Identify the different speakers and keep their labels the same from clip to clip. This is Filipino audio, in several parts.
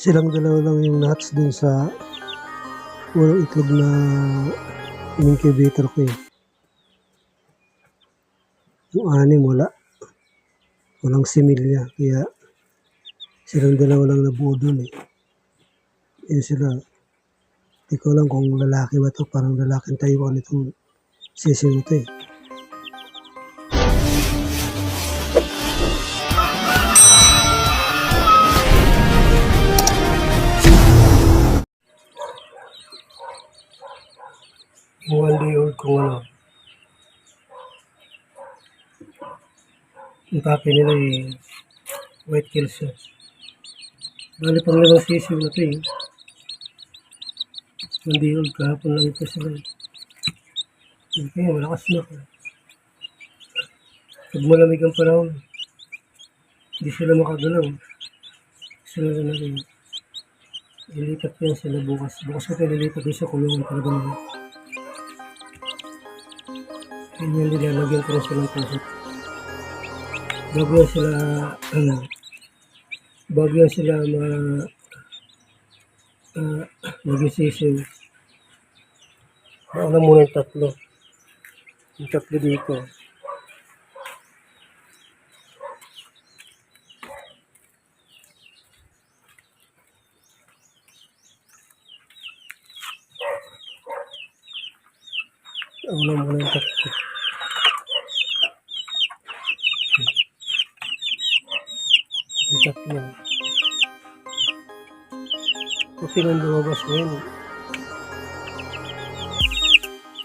Speaker 1: Silang dalawa lang yung nuts dun sa walang itlog na in-incubator ko eh. Yung anim wala. Walang similya. Kaya silang dalawa lang nabuo dun eh. Yun sila. Hindi ko alam kung lalaki ba to. Parang lalaking Taiwan itong sisiw ito eh. Yung 1 day old kung ano. Yung papi nila eh, white kills yun. Bali pang limang sisiw na ito eh. 1 day old, kahapon lang ito sila eh. Hindi kaya malakas na. Pag malamig ang panahon, hindi sila makagalaw. Sila na rin. Lilipat yan sila bukas. Bukas ko lilipat din sa kulungan talaga nila. Yan yung nilalagyan ko rin silang pusot. Bago yan sila nag-sisiw. Mauna muna yung tatlo. Yung tatlo dito. Mauna muna yung tatlo. Yung tatlo. Puti nang lumabas ngayon.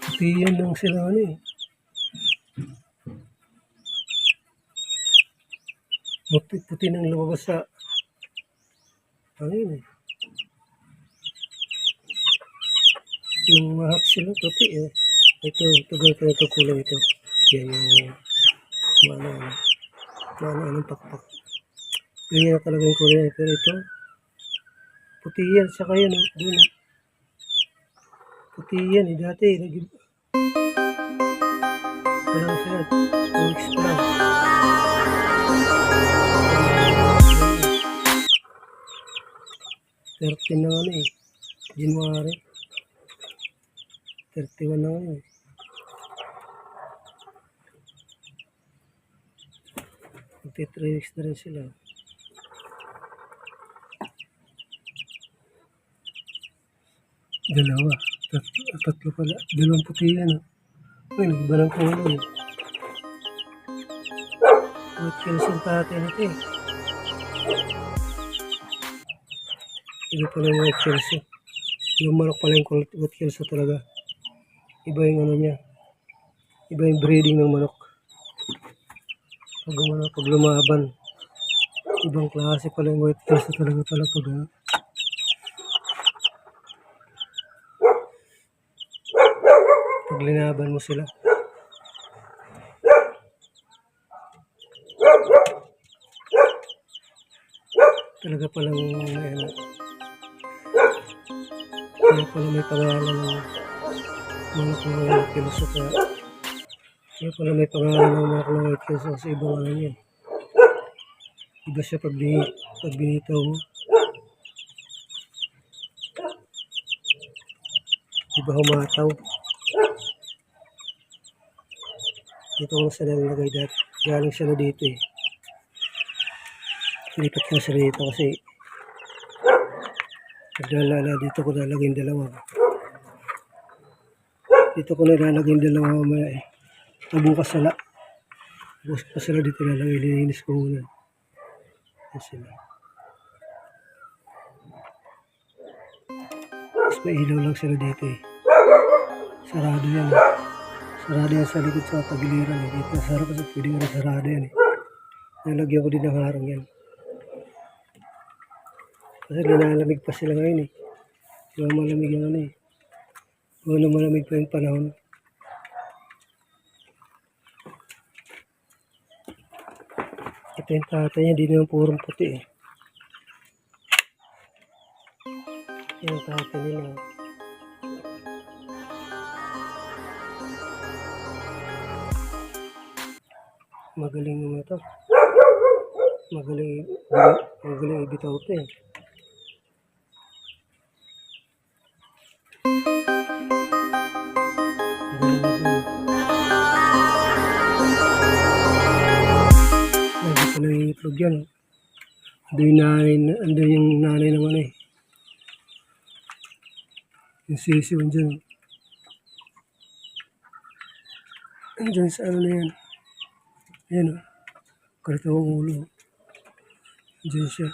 Speaker 1: Puti yan lang sila ano eh. Puti nang lumabas sa ano yun eh. Nung mahap sila puti eh. Ito ganito na ito kulay ito. Yan yung anong pakpak. Ganyan na talagang kulay. Pero ito, puti yan. Saka yan oh. Doon oh. Puti yan eh. Dati ano sila? 2 weeks pa lang. $13 na ano eh. January. 31 na ano eh. Magti 3 weeks na rin sila. Dalawa. Tatlo pala. Dalawang puti yan. Uy, nag-iba ng kulay. White kills yung patin ito eh. Iba pala yung white kills eh. Yung manok pala yung white kills talaga. Iba yung ano niya. Iba yung breeding ng manok. Pag lumaban. Ibang klase pala yung white kills talaga pala pag linaban mo sila. Talaga palang ano. Kaya pala may pangalan ng manok na white kills kaya pala may pangalan ng manok na white kills sa ibang ano niya. Iba siya pag binitaw mo. Iba humataw. Dito ko na sila nilagay dati. Galing sila dito eh. Silipat ko sila dito kasi pagdalala dito ko nalagay yung dalawa. Dito ko nalalagay yung dalawa mamaya eh. Bukas sila. Bukas pa sila dito nalagay. Lininis ko muna. Yan sila. Tapos may ilaw lang sila dito eh. Sarado yan eh. Sarado yan sa likod sa tagiliran eh. Dito sarap kasi pwede nga na sarado yan eh. Nalagyan ko din ng harang yan. Kasi linalamig pa sila ngayon eh. Di ba malamig yung ano eh. Wala malamig pa yung panahon. Ito yung tatay niya, di naman purong puti eh. Yung tatay nila. Magaling naman ito. Magaling ibitaw ito eh. ng itlog yan. Andun yung nanay ng ano eh. Yung sisiw dyan. Andyan sa ano na yan. Ayan o. Karito ang ulo. Andyan siya.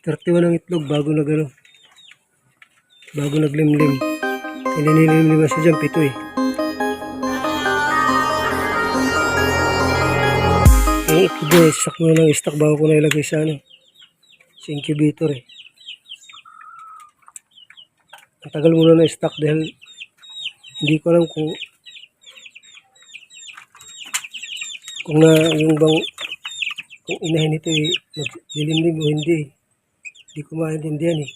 Speaker 1: 31 ang itlog bago naglimlim. Nilinilim siya dyan, 7 eh. Yung itlog na, isak mo na ng stock bago ko na ilagay sa ano. Sa incubator eh. Ang tagal muna na stock dahil hindi ko alam kung kung inahin ito eh, maglilimlim o hindi. Hindi ko maintindihan eh.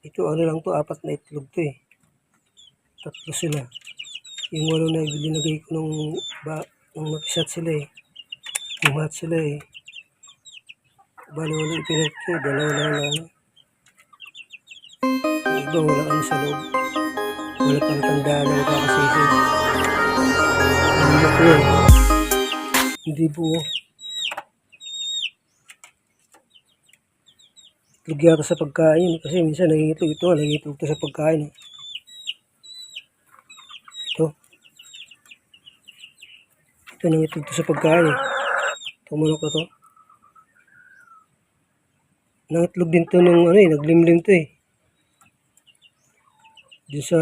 Speaker 1: Ito ano lang to, 4 na itlog to eh. 3 sila. Yung walo na ibinagay ko nung napisat sila eh. Umat sila eh. Balo wala ipinag ko, 2 na ano. Yung iba wala ano sa loob. Wala pang tandaan na magkakasisi. Hindi ko eh. Hindi buo. Itlog yata sa pagkain kasi minsan nangingitlog ito, nangingitlog ito sa pagkain. Ito nangingitlog ito sa pagkain. Itong manok na to. Nangitlog din to nung ano eh, naglimlim to eh. Diyan sa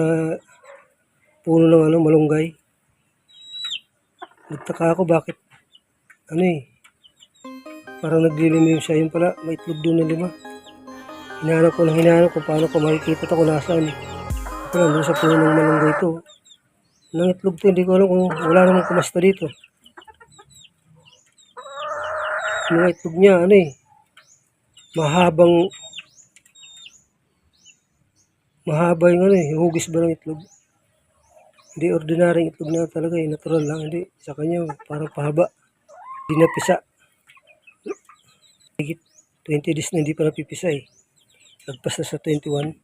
Speaker 1: puno ng ano, malunggay. Nagtaka ako bakit ano eh, parang naglilimlim siya. Yun pala, may itlog doon na 5. Hinahanap ko paano ko makikita ito kung nasaan. Ako lang doon sa puno ng malunggay ito. Nangitlog to, hindi ko alam kung wala namang kumasta dito. Yung itlog niya, ano eh, mahaba yung ano eh, yung hugis ba ng itlog. Hindi ordinaryong itlog na talaga eh, natural lang. Hindi, sa kanya parang pahaba. Hindi napisa. 20 days na hindi pa napipisa eh. Lagpas na sa 21.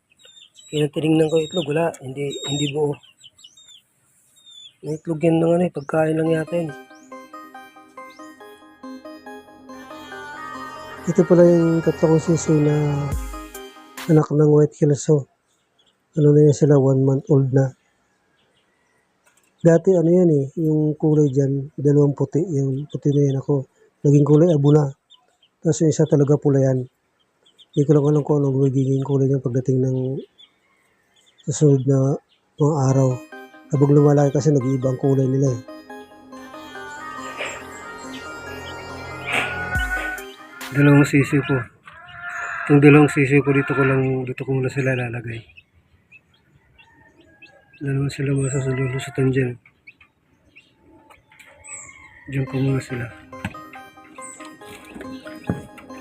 Speaker 1: Kaya tinignan ko itlog, wala, hindi buo. Yung itlog yan ng ano eh, pagkain lang yata yun. Ito pala yung 3 kong sisiw na anak ng white kelso. Ano na yan sila, 1 month old na. Dati ano yan eh, yung kulay dyan, 2 puti, yung puti na yan ako. Naging kulay abo na. Tapos yung isa talaga pula yan. Hindi ko lang alam kung anong magiging kulay niya pagdating ng susunod na mga araw. Habang lumalaki kasi nag-iiba ang kulay nila eh. Dalawang sisiw ko. Itong 2 sisiw ko dito ko muna sila lalagay. Dalawa sila masasulusutan dyan. Diyan ko muna sila.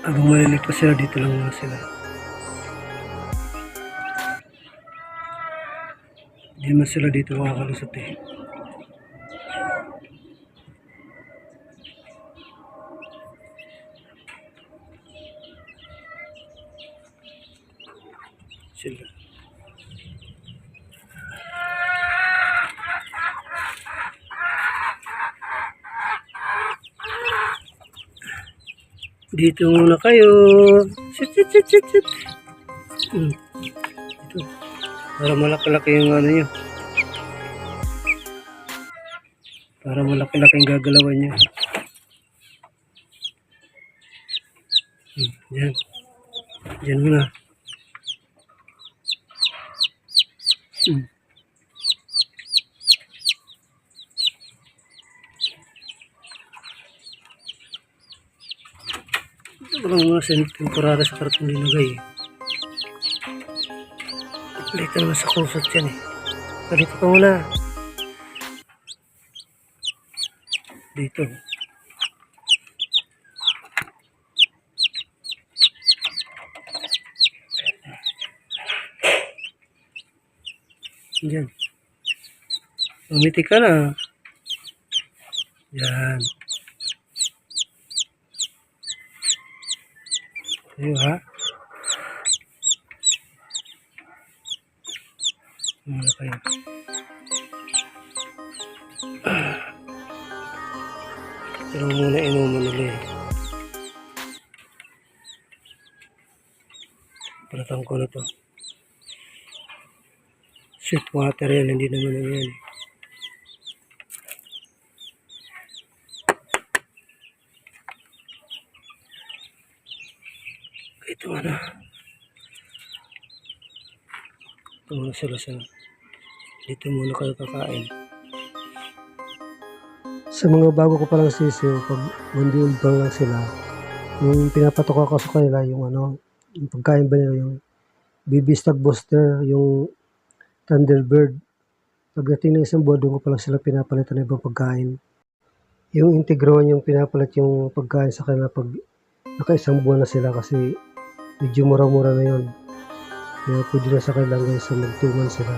Speaker 1: Habang malilit pa sila, dito lang muna sila. Hindi man sila dito makakalusot eh. Sila. Dito muna kayo. Sit. Ito. Para malaki-laki yung ano nyo. Para malaki-laki yung gagalawan nyo. Yan. Diyan muna. Walang mga temporary sa karton nilagay. Dito naman sa kusot yan eh. Dito ka muna. Dito. Diyan. Umiti ka na. Yan. Ayo ha. Muna kayo. Ito lang muna inuman nila eh. Palatang ko na to. Sweet water yan, hindi naman yan. Ito ano. Ito muna sila sa... Dito muna kayo kakain. Sa mga bago ko palang sisiyo, pag mandiul pa lang sila, yung pinapatok ako sa kanila, yung ano, yung pagkain ba nila, yung BB Stag Booster, yung Thunderbird. Pagdating ng isang buwan, doon ko palang sila pinapalitan ng ibang pagkain. Yung Integron, yung pinapalit yung pagkain sa kanila pag naka-isang buwan na sila kasi medyo mura-mura na yun. Kaya pwede na sa kanila hanggang sa mag 2 months sila.